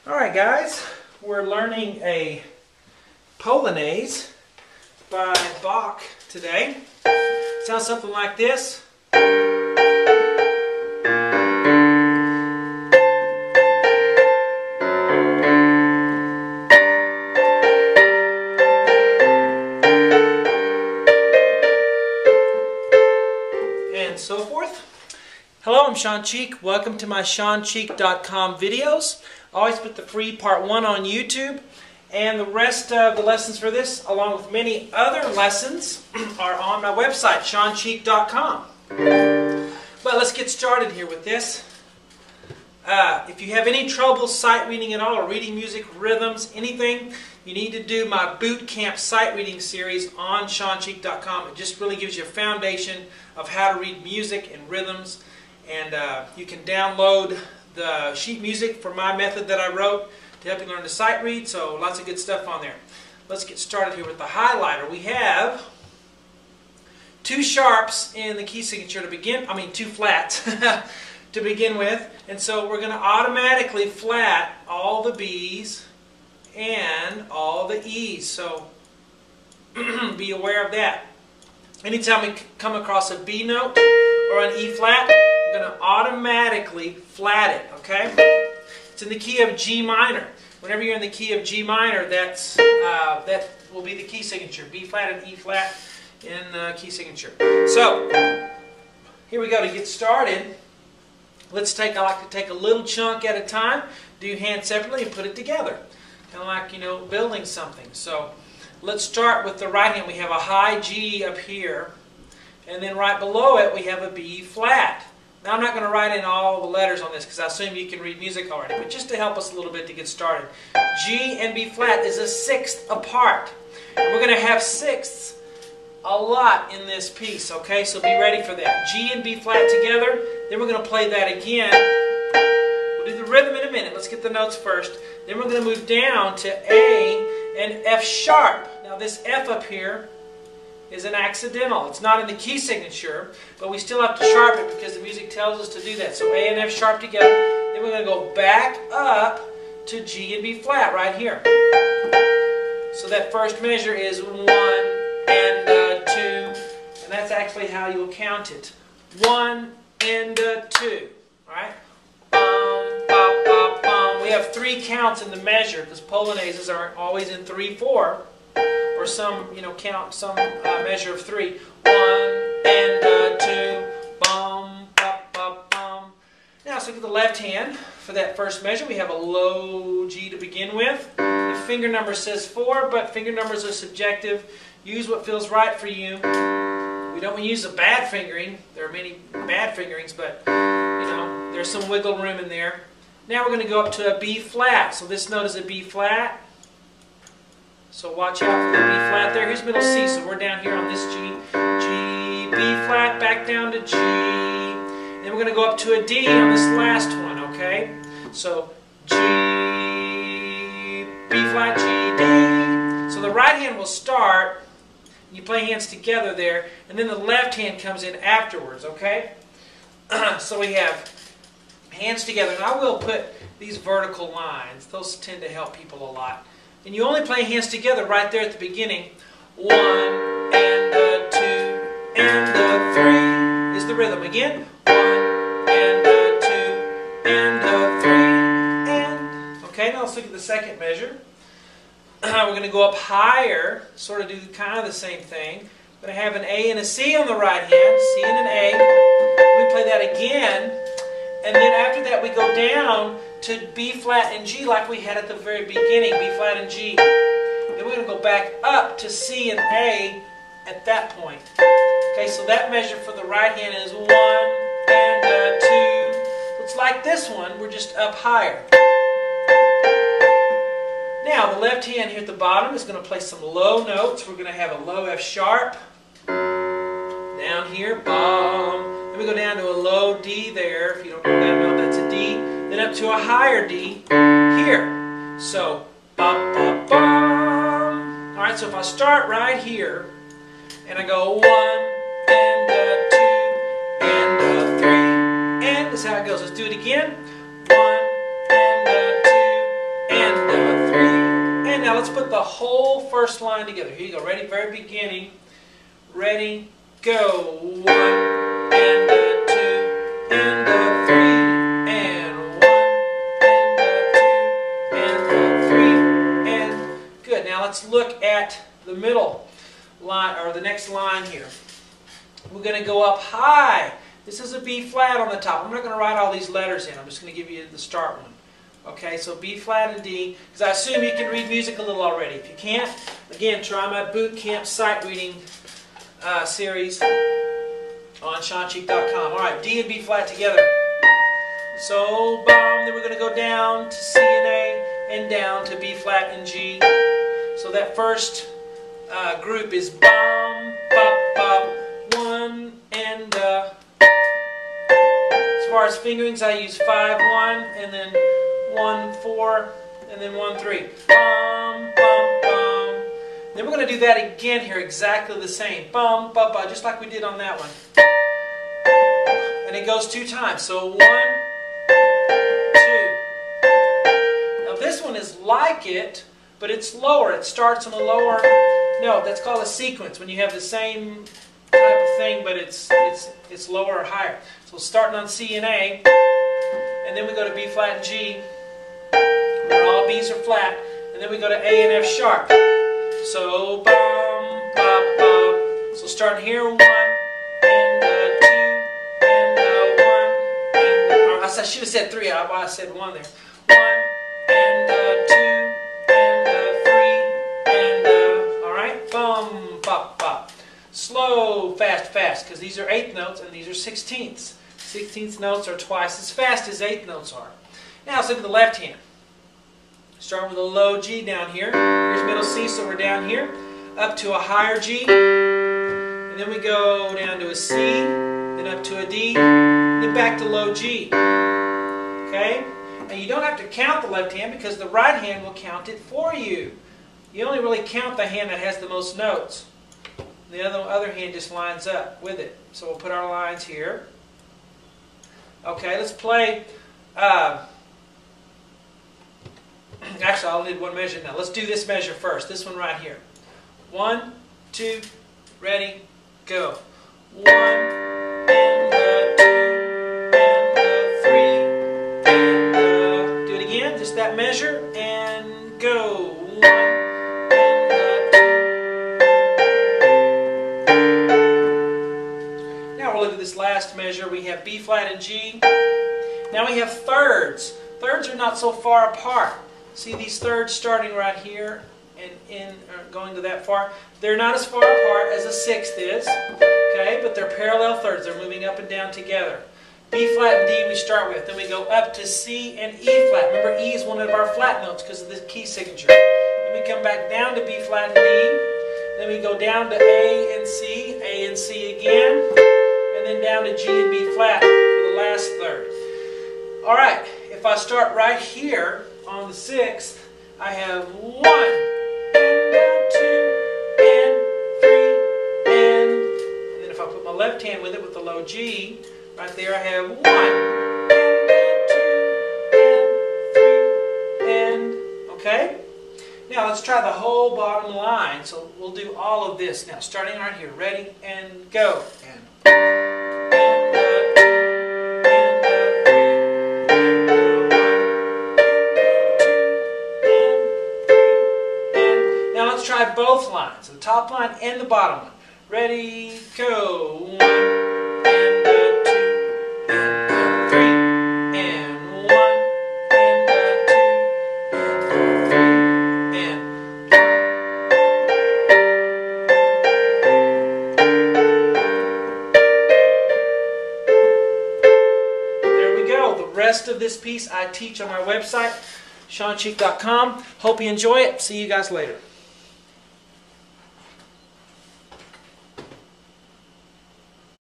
Alright guys, we're learning a Polonaise by Bach today. Sounds something like this. And so forth. Hello, I'm Sean Cheek. Welcome to my SeanCheek.com videos. I always put the free part 1 on YouTube, and the rest of the lessons for this, along with many other lessons, are on my website, SeanCheek.com. But let's get started here with this. If you have any trouble sight reading at all, or reading music, rhythms, anything, you need to do my boot camp sight reading series on SeanCheek.com. It just really gives you a foundation of how to read music and rhythms. And you can download the sheet music for my method that I wrote to help you learn to sight read. So lots of good stuff on there. Let's get started here with the highlighter. We have two sharps in the key signature to begin. Two flats to begin with. And so we're going to automatically flat all the B's and all the E's. So be aware of that. Anytime we come across a B note or an E flat, we're going to automatically flat it, okay? It's in the key of G minor. Whenever you're in the key of G minor, that will be the key signature. B flat and E flat in the key signature. So, here we go. To get started, I like to take a little chunk at a time, do hands separately, and put it together. Kind of like, building something. So, let's start with the right hand. We have a high G up here, and then right below it we have a B flat. Now I'm not going to write in all the letters on this because I assume you can read music already, but just to help us a little bit to get started. G and B flat is a sixth apart. And we're going to have sixths a lot in this piece, okay? So be ready for that. G and B flat together, then we're going to play that again. We'll do the rhythm in a minute. Let's get the notes first. Then we're going to move down to A and F sharp. Now this F up here is an accidental. It's not in the key signature, but we still have to sharp it because the music tells us to do that. So A and F sharp together. Then we're going to go back up to G and B flat right here. So that first measure is 1 and 2, and that's actually how you'll count it. 1 and 2. All right. We have 3 counts in the measure because Polonaises aren't always in 3/4. Or some, count some measure of 3. 1 and 2, bum, bum, bum, bum. Now let's look at the left hand. For that first measure, we have a low G to begin with. The finger number says 4, but finger numbers are subjective. Use what feels right for you. We don't use a bad fingering. There are many bad fingerings, but there's some wiggle room in there. Now we're going to go up to a B flat. So this note is a B flat. So watch out for the B flat there. Here's middle C, so we're down here on this G. G, B flat, back down to G. Then we're going to go up to a D on this last one, okay? So G, B flat, G, D. So the right hand will start, and you play hands together there, and then the left hand comes in afterwards, okay? So we have hands together, and I will put these vertical lines. Those tend to help people a lot. And you only play hands together right there at the beginning. 1 and 2 and 3 is the rhythm. Again, 1 and 2 and 3 and. Okay, now let's look at the second measure. We're going to go up higher, sort of do kind of the same thing. We're going to have an A and a C on the right hand, C and an A. We play that again, and then after that we go down to B flat and G like we had at the very beginning, B flat and G. Then we're going to go back up to C and A at that point. Okay, so that measure for the right hand is 1 and 2. It's like this one, we're just up higher. Now the left hand here at the bottom is going to play some low notes. We're going to have a low F sharp. Down here, bum. Then we go down to a low D there. If you don't know that note, that's a D. Then up to a higher D here. So, bum, bum, bum. Alright, so if I start right here, and I go 1 and 2 and 3, and that's how it goes. Let's do it again. 1 and 2 Now let's put the whole first line together. Here you go. Ready? Very beginning. Ready? Go. 1 and a 2 and a 3 and 1 and a 2 and a 3 and good. Now let's look at the middle line or the next line here. We're going to go up high. This is a B flat on the top. I'm not going to write all these letters in. I'm just going to give you the start one. Okay, so B flat and D, because I assume you can read music a little already. If you can't, again, try my boot camp sight reading series on SeanCheek.com. All right, D and B flat together. So, then we're going to go down to C and A and down to B flat and G. So that first group is bum, bop, bop, 1 and as far as fingerings, I use 5, 1 and then 1, 4 and then 1, 3. Bum, bum, bum. Then we're going to do that again here, exactly the same. Bum, bum, bum, just like we did on that one. And it goes 2 times. So 1, 2. Now this one is like it, but it's lower. It starts on a lower note. That's called a sequence, when you have the same type of thing, but it's lower or higher. So starting on C and A, and then we go to B flat and G, where all B's are flat, and then we go to A and F sharp. So bum, bop, bop. So starting here, 1 and 2 and 1 and I should have said 3. I said 1 there. 1 and 2 and 3 and all right, bum, bop, bop. Slow, fast, fast, because these are 8th notes and these are 16ths. 16th notes are twice as fast as 8th notes are. Now let's look at the left hand. Starting with a low G down here. Here's middle C, so we're down here. Up to a higher G. And then we go down to a C, then up to a D, then back to low G. Okay? And you don't have to count the left hand because the right hand will count it for you. You only really count the hand that has the most notes. The other hand just lines up with it. So we'll put our lines here. Okay, let's play. Actually, I'll need one measure now. Let's do this measure first. This one right here. 1, 2, ready, go. 1 and 2 and 3 and do it again. Just that measure and go. 1. This last measure, we have B flat and G. Now we have thirds. Thirds are not so far apart. See these thirds starting right here and going to that far? They're not as far apart as a 6th is, okay? But they're parallel thirds. They're moving up and down together. B flat and D we start with. Then we go up to C and E flat. Remember, E is one of our flat notes because of the key signature. Then we come back down to B flat and D. Then we go down to A and C again. And then down to G and B flat for the last third. Alright, if I start right here on the 6th, I have 1 and 2 and 3 and then if I put my left hand with it with the low G, right there I have 1 and 2 and 3 and okay? Now let's try the whole bottom line. So we'll do all of this now, starting right here. Ready and go. And now let's try both lines, the top line and the bottom one. Ready, go. 1 and 2 and 3 and 1 and 2 and 3 and there we go. The rest of this piece I teach on my website, SeanCheek.com. Hope you enjoy it. See you guys later.